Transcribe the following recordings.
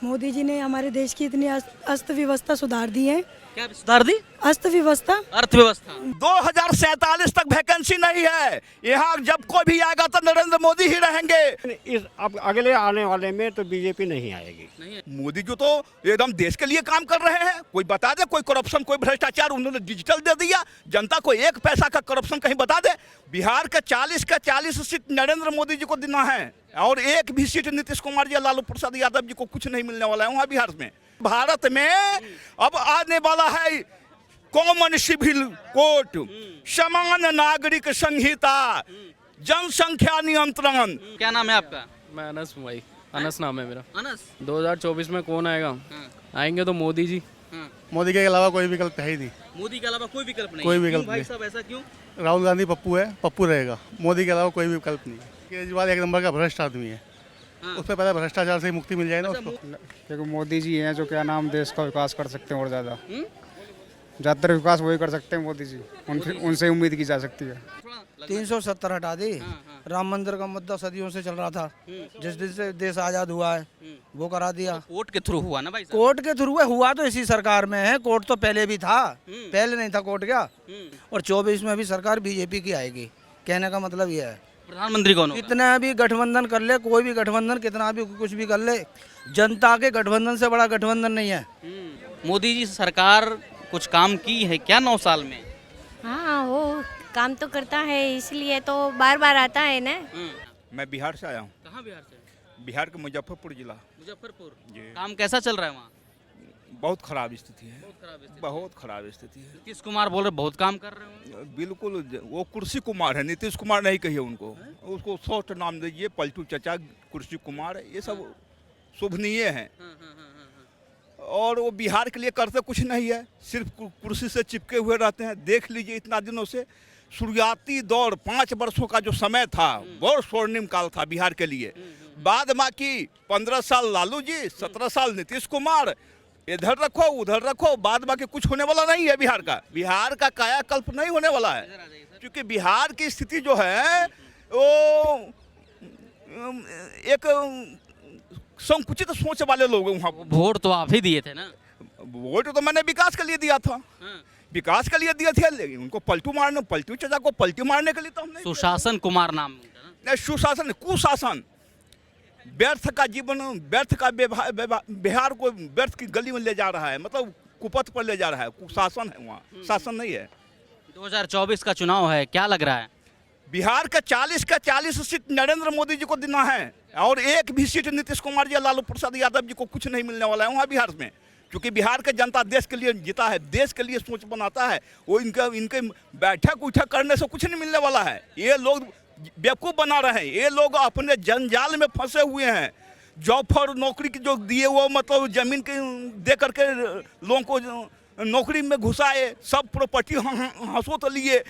मोदी जी ने हमारे देश की इतनी अस्त व्यवस्था सुधार दी है। क्या सुधार दी? अस्त व्यवस्था, अर्थव्यवस्था। 2047 तक वैकेंसी नहीं है। यहाँ जब कोई भी आएगा तो नरेंद्र मोदी ही रहेंगे। इस अब अगले आने वाले में तो बीजेपी नहीं आएगी। नहीं है। मोदी जी तो एकदम देश के लिए काम कर रहे हैं। कोई बता दे कोई करप्शन, कोई भ्रष्टाचार, उन्होंने डिजिटल दे दिया। जनता को एक पैसा का करप्शन कहीं बता दे। बिहार का 40 सीट नरेंद्र मोदी जी को देना है और एक भी सीट नीतीश कुमार जी, लालू प्रसाद यादव जी को कुछ नहीं मिलने वाला है वहाँ बिहार में। भारत में अब आने वाला है कॉमन सिविल कोड, समान नागरिक संहिता, जनसंख्या नियंत्रण। क्या नाम है आपका? मैं अनस हूँ भाई, अनस नाम है मेरा। अनस। 2024 में कौन आएगा? हाँ। आएंगे तो मोदी जी। हाँ। मोदी के अलावा कोई विकल्प है ही नहीं। मोदी के अलावा कोई विकल्प नहीं। कोई क्यों विकल्प भाई नहीं। साहब, ऐसा क्यों? राहुल गांधी पप्पू है, पप्पू रहेगा। मोदी के अलावा कोई भी विकल्प नहीं। केजरीवाल एक नंबर का भ्रष्ट आदमी है। हाँ। उसमें पहले भ्रष्टाचार से मुक्ति मिल जाए ना उसको। क्योंकि मोदी जी हैं जो क्या नाम देश का विकास कर सकते हैं और ज़्यादातर विकास वही कर सकते हैं मोदी जी। उनसे उम्मीद की जा सकती है। 370 हटा दी। राम मंदिर का मुद्दा सदियों से चल रहा था, जिस दिन से देश आजाद हुआ है वो करा दिया। कोर्ट के थ्रू हुआ ना भाई साहब? कोर्ट के थ्रू हुआ तो इसी सरकार में है। कोर्ट तो पहले भी था, पहले नहीं था कोर्ट क्या। और 24 में भी सरकार बीजेपी की आएगी। कहने का मतलब यह है प्रधानमंत्री कौन होगा? कितना भी गठबंधन कर ले, कोई भी गठबंधन कितना भी कुछ भी कर ले, जनता के गठबंधन से बड़ा गठबंधन नहीं है। मोदी जी सरकार कुछ काम की है क्या 9 साल में? हाँ, वो काम तो करता है, इसलिए तो बार बार आता है ना। मैं बिहार से आया हूँ। कहाँ बिहार से? बिहार के मुजफ्फरपुर जिला। मुजफ्फरपुर। जी। काम कैसा चल रहा है वहाँ? बहुत खराब स्थिति है, बहुत खराब स्थिति। बहुत खराब स्थिति है। नीतीश कुमार बोल रहे बहुत काम कर रहे हो। बिल्कुल, वो कुर्सी कुमार है, नीतीश कुमार नहीं कहिए उनको। उसको शॉर्ट नाम दीजिए, पलटू चचा, कुर्सी कुमार, ये सब शोभनीय हैं। और वो बिहार के लिए करते कुछ नहीं है, सिर्फ कुर्सी से चिपके हुए रहते हैं। देख लीजिए इतना दिनों से शुरुआती दौर 5 वर्षों का जो समय था, बहुत स्वर्णिम काल था बिहार के लिए। बाद बाकी 15 साल लालू जी, 17 साल नीतीश कुमार, इधर रखो उधर रखो, बाद बाकी कुछ होने वाला नहीं है बिहार का। बिहार का कायाकल्प नहीं होने वाला है, क्योंकि बिहार की स्थिति जो है वो एक संकुचित सोच वाले लोग वहाँ। वोट तो आप ही दिए थे ना? वोट तो मैंने विकास के लिए दिया था। विकास के लिए दिए थे, लेकिन उनको पलटू चचा को पलटू मारने के लिए तो हमने। सुशासन कुमार नाम था ना? सुशासन, कुशासन, व्यर्थ का जीवन, व्यर्थ का बिहार को व्यर्थ की गली में ले जा रहा है, मतलब कुपथ पर ले जा रहा है। कुशासन है वहाँ, शासन नहीं है। 2024 का चुनाव है, क्या लग रहा है? बिहार का 40 सीट नरेंद्र मोदी जी को देना है और एक भी सीट नीतीश कुमार जी, लालू प्रसाद यादव जी को कुछ नहीं मिलने वाला है वहाँ बिहार में। क्योंकि बिहार का जनता देश के लिए जीता है, देश के लिए सोच बनाता है। वो इनके बैठक उठक करने से कुछ नहीं मिलने वाला है। ये लोग बेवकूफ़ बना रहे हैं, ये लोग अपने जंजाल में फंसे हुए हैं। जॉब फॉर नौकरी की जो दिए वो, मतलब ज़मीन के दे करके लोगों को नौकरी में घुसाए, सब प्रॉपर्टी हंसोत लिए।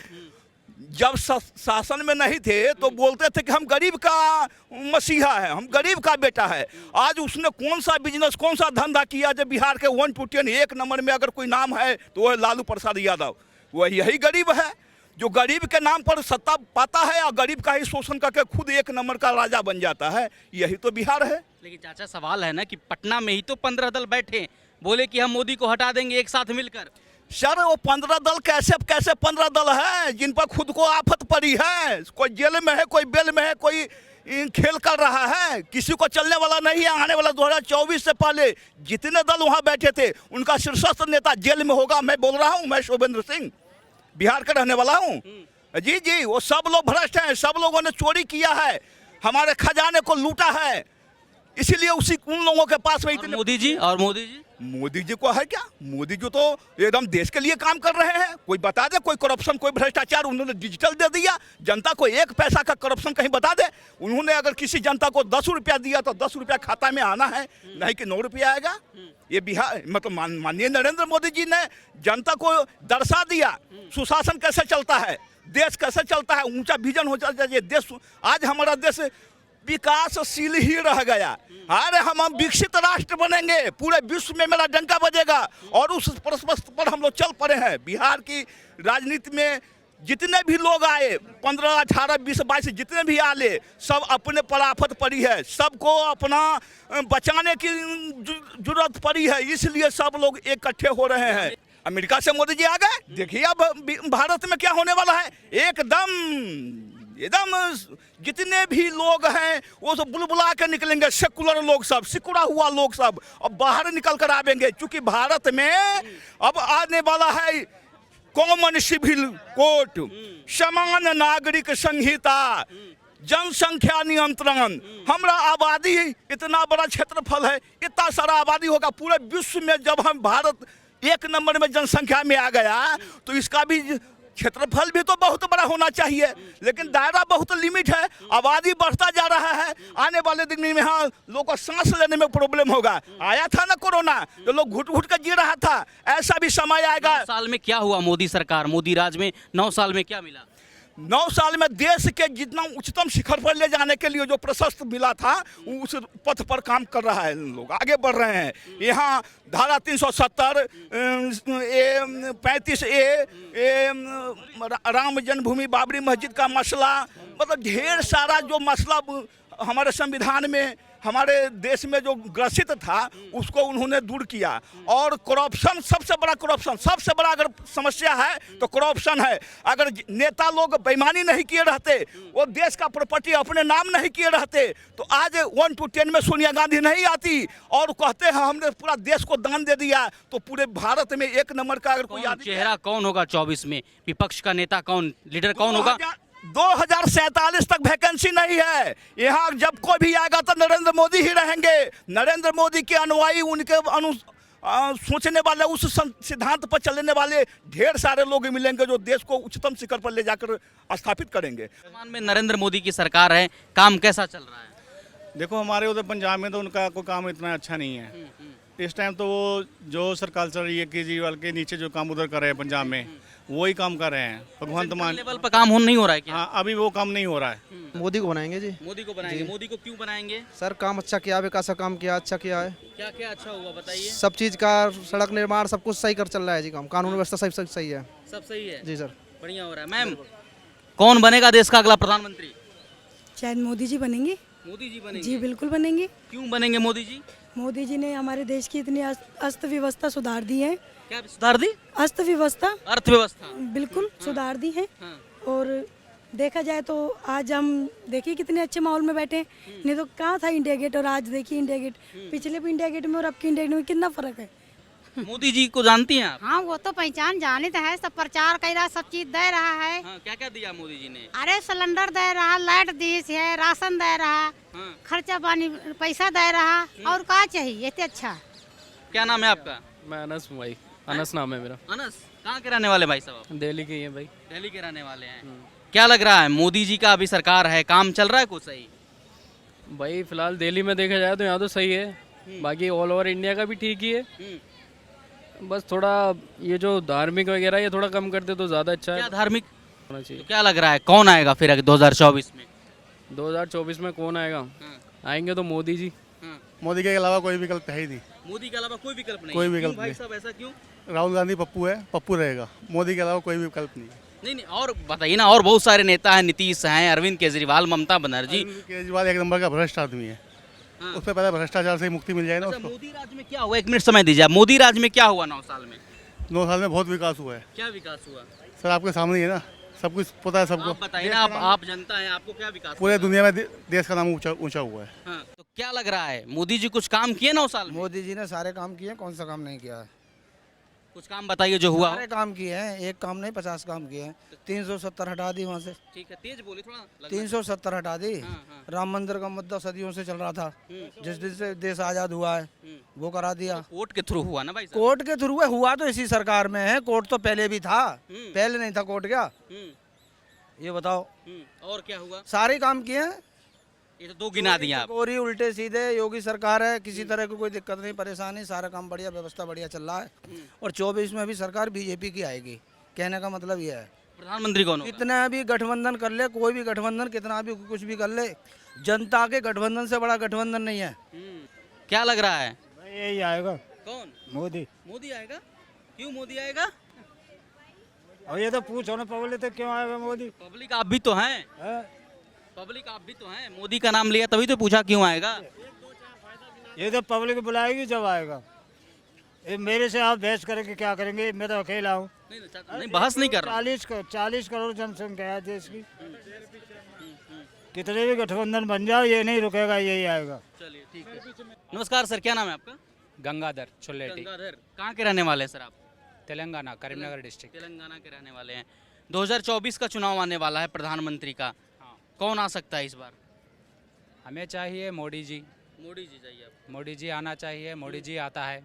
जब शासन में नहीं थे तो बोलते थे कि हम गरीब का मसीहा है, हम गरीब का बेटा है। आज उसने कौन सा बिजनेस, कौन सा धंधा किया जब बिहार के 1 to 10 एक नंबर में अगर कोई नाम है तो वह लालू प्रसाद यादव। वह यही गरीब है जो गरीब के नाम पर सत्ता पाता है और गरीब का ही शोषण करके खुद एक नंबर का राजा बन जाता है। यही तो बिहार है। लेकिन चाचा सवाल है ना कि पटना में ही तो 15 दल बैठे, बोले कि हम मोदी को हटा देंगे एक साथ मिलकर। सर वो 15 दल कैसे 15 दल है जिन पर खुद को आफत पड़ी है। कोई जेल में है, कोई बेल में है, कोई खेल कर रहा है, किसी को चलने वाला नहीं है। आने वाला 2024 से पहले जितने दल वहाँ बैठे थे उनका शीर्षस्थ नेता जेल में होगा। मैं बोल रहा हूँ, मैं शोभेंद्र सिंह बिहार का रहने वाला हूँ। जी जी, वो सब लोग भ्रष्ट हैं, सब लोगों ने चोरी किया है, हमारे खजाने को लूटा है, इसीलिए उन लोगों के पास में इतने। मोदी जी को है क्या? मोदी जी तो एकदम देश के लिए काम कर रहे हैं। कोई बता दे कोई करप्शन, कोई भ्रष्टाचार, उन्होंने डिजिटल दे दिया। जनता को एक पैसा का करप्शन कहीं बता दे। उन्होंने अगर किसी जनता को 10 रुपया दिया तो 10 रुपया खाता में आना है, नहीं कि 9 रुपया आएगा। ये बिहार, मतलब माननीय नरेंद्र मोदी जी ने जनता को दर्शा दिया सुशासन कैसे चलता है, देश कैसे चलता है, ऊंचा विजन हो जाता है देश। आज हमारा देश विकासशील ही रह गया। अरे हम विकसित राष्ट्र बनेंगे, पूरे विश्व में मेरा डंका बजेगा, और उस प्रश्न पर हम लोग चल पड़े हैं। बिहार की राजनीति में जितने भी लोग आए 15, 18, 20, 22 जितने भी आले सब अपने पर आफत पड़ी है, सबको अपना बचाने की जरूरत पड़ी है, इसलिए सब लोग इकट्ठे हो रहे हैं। अमेरिका से मोदी जी आ गए, देखिए अब भारत में क्या होने वाला है। एकदम जितने भी लोग हैं वो सब बुलबुला के निकलेंगे, सेकुलर लोग सब, सिकुड़ा हुआ लोग सब अब बाहर निकल कर आवेंगे, क्योंकि भारत में अब आने वाला है कॉमन सिविल कोड, समान नागरिक संहिता, जनसंख्या नियंत्रण। हमारा आबादी इतना बड़ा क्षेत्रफल है, इतना सारा आबादी होगा पूरे विश्व में। जब हम भारत 1 नंबर में जनसंख्या में आ गया तो इसका भी क्षेत्रफल भी तो बहुत बड़ा होना चाहिए, लेकिन दायरा बहुत लिमिट है। आबादी बढ़ता जा रहा है, आने वाले दिन में यहाँ लोगों को सांस लेने में प्रॉब्लम होगा। आया था ना कोरोना, तो लोग घुट घुट कर जी रहा था, ऐसा भी समय आएगा। 9 साल में क्या हुआ मोदी सरकार, मोदी राज में 9 साल में क्या मिला? 9 साल में देश के जितना उच्चतम शिखर पर ले जाने के लिए जो प्रशस्त मिला था उस पथ पर काम कर रहा है, लोग आगे बढ़ रहे हैं। यहाँ धारा 370 35A राम जन्मभूमि बाबरी मस्जिद का मसला, मतलब ढेर सारा जो मसला हमारे संविधान में हमारे देश में जो ग्रसित था उसको उन्होंने दूर किया। और करप्शन, सबसे बड़ा अगर समस्या है तो करप्शन है। अगर नेता लोग बेईमानी नहीं किए रहते, वो देश का प्रॉपर्टी अपने नाम नहीं किए रहते, तो आज 1 to 10 में सोनिया गांधी नहीं आती और कहते हैं हमने पूरा देश को दान दे दिया। तो पूरे भारत में 1 नंबर का अगर कोई चेहरा कौन होगा 24 में, विपक्ष का नेता कौन, लीडर कौन होगा? 2047 तक वैकेंसी नहीं है। यहाँ जब कोई भी आएगा तो नरेंद्र मोदी ही रहेंगे। नरेंद्र मोदी के अनुयायी, उनके सोचने वाले, उस सिद्धांत पर चलने वाले ढेर सारे लोग मिलेंगे जो देश को उच्चतम शिखर पर ले जाकर स्थापित करेंगे। वर्तमान में नरेंद्र मोदी की सरकार है, काम कैसा चल रहा है? देखो हमारे उधर पंजाब में तो उनका कोई काम इतना अच्छा नहीं है इस टाइम। तो वो जो सरकार चल रही है केजरीवाल के नीचे जो काम उधर कर रहे हैं पंजाब में, वही काम कर रहे हैं। भगवंत मान लेवल पर काम नहीं हो रहा है क्या? हाँ, अभी वो काम नहीं हो रहा है। मोदी को बनाएंगे जी। मोदी को बनाएंगे। मोदी को क्यों बनाएंगे? सर काम अच्छा किया, विकास का काम किया, अच्छा किया है। क्या क्या अच्छा हुआ बताइए। सब चीज़ का, सड़क निर्माण सब कुछ सही कर चल रहा है जी। काम कानून व्यवस्था सही है। सब सही है जी सर, बढ़िया हो रहा है। मैम, कौन बनेगा देश का अगला प्रधानमंत्री? शायद मोदी जी बनेंगे। मोदी जी बनेंगे? जी बिल्कुल बनेंगे। क्यों बनेंगे मोदी जी? मोदी जी ने हमारे देश की इतनी अस्त व्यवस्था सुधार दी है। क्या सुधार दी? अस्त व्यवस्था, अर्थव्यवस्था बिल्कुल सुधार दी है। हाँ। और देखा जाए तो आज हम देखिए कितने अच्छे माहौल में बैठे हैं। नहीं तो कहाँ था इंडिया गेट, और आज देखिए इंडिया गेट, पिछले भी इंडिया गेट में और अब की इंडिया गेट में कितना फर्क है। मोदी जी को जानती हैं आप? हाँ वो तो पहचान जाने तो है, सब प्रचार कर रहा, सब चीज दे रहा है। हाँ, क्या क्या दिया मोदी जी ने? अरे सिलेंडर दे रहा, लाइट दी है, राशन दे रहा, हाँ। खर्चा पानी पैसा दे रहा, और क्या चाहिए इतने अच्छा। क्या नाम है आपका? मैं अनस हूँ भाई, अनस नाम है मेरा। अनस, कहाँ के रहने वाले भाई साहब? दिल्ली के ही हैं भाई। दिल्ली के रहने वाले हैं। क्या लग रहा है मोदी जी का अभी सरकार है, काम चल रहा है कुछ सही? भाई फिलहाल दिल्ली में देखा जाए तो यहाँ तो सही है, बाकी ऑल ओवर इंडिया का भी ठीक ही है। बस थोड़ा ये जो धार्मिक वगैरह ये थोड़ा कम करते तो ज़्यादा अच्छा है। क्या धार्मिक होना चाहिए। तो क्या लग रहा है कौन आएगा फिर 2024 में? 2024 में कौन आएगा? आएंगे तो मोदी जी। मोदी के अलावा कोई विकल्प है ही नहीं। मोदी के अलावा कोई विकल्प नहीं? कोई क्यों विकल्प भाई नहीं। साहब, ऐसा क्यों? राहुल गांधी पप्पू है, पप्पू रहेगा। मोदी के अलावा कोई विकल्प नहीं है। नहीं, और बताइए ना, और बहुत सारे नेता हैं, नीतीश हैं, अरविंद केजरीवाल, ममता बनर्जी। केजरीवाल 1 नंबर का भ्रष्ट आदमी है। उससे पहले भ्रष्टाचार से मुक्ति मिल जाए ना उसको। मोदी राज में क्या हुआ, 1 मिनट समय दीजिए आप। मोदी राज में क्या हुआ 9 साल में? 9 साल में बहुत विकास हुआ है। क्या विकास हुआ सर आपके सामने ही है ना, सब कुछ पता है सबको। आप बताइए ना, आप जनता हैं, आपको क्या विकास पूरे दुनिया में देश का नाम ऊंचा हुआ है। हाँ, तो क्या लग रहा है मोदी जी कुछ काम किए 9 साल में? मोदी जी ने सारे काम किए, कौन सा काम नहीं किया है? कुछ काम बताइए जो हुआ हो। सारे काम किए हैं, एक काम नहीं 50 काम किए हैं। 370 हटा दी वहाँ से, ठीक है, तेज बोली थोड़ा। 370 हटा दी। हाँ। राम मंदिर का मुद्दा सदियों से चल रहा था, जिस दिन से देश आज़ाद हुआ है वो करा दिया। कोर्ट के थ्रू हुआ ना भाई साहब? कोर्ट के थ्रू हुआ तो इसी सरकार में है। कोर्ट तो पहले भी था, पहले नहीं था कोर्ट क्या? ये बताओ। और क्या हुआ? सारे काम किए हैं। ये तो 2 गिना दिया आप। गोरी उल्टे सीधे योगी सरकार है, किसी तरह की कोई दिक्कत नहीं, परेशानी, सारा काम बढ़िया, व्यवस्था बढ़िया चल रहा है। और 24 में भी सरकार बीजेपी की आएगी। कहने का मतलब ये है, प्रधानमंत्री कौन होगा? कितना भी गठबंधन कर ले, कोई भी गठबंधन कितना भी कुछ भी कर ले, जनता के गठबंधन से बड़ा गठबंधन नहीं है। क्या लग रहा है? यही आएगा। कौन? मोदी। मोदी आएगा? क्यों मोदी आएगा? और ये तो पूछो ना पब्लिक तो क्यों आएगा मोदी? पब्लिक आप भी तो हैं, पब्लिक आप भी तो हैं, मोदी का नाम लिया तभी तो पूछा क्यों आएगा। ये तो पब्लिक बुलाएगी जब आएगा। ये मेरे से आप बहस करेंगे क्या करेंगे? मैं तो अकेला हूँ। नहीं बहस नहीं कर रहा। 40 करोड़ जनसंख्या है देश की। कितने भी गठबंधन बन जाओ ये नहीं रुकेगा, यही आएगा। चलिए ठीक है। नमस्कार सर, क्या नाम है आपका? गंगाधर चुल्लेटी, गंगाधर, कहाँ के रहने वाले हैं सर आप? तेलंगाना, करीमनगर डिस्ट्रिक्ट। तेलंगाना के रहने वाले हैं। 2024 का चुनाव आने वाला है प्रधानमंत्री का, कौन आ सकता है इस बार? हमें चाहिए मोदी जी, मोदी जी चाहिए आपको। मोदी जी आना चाहिए, मोदी जी आता है।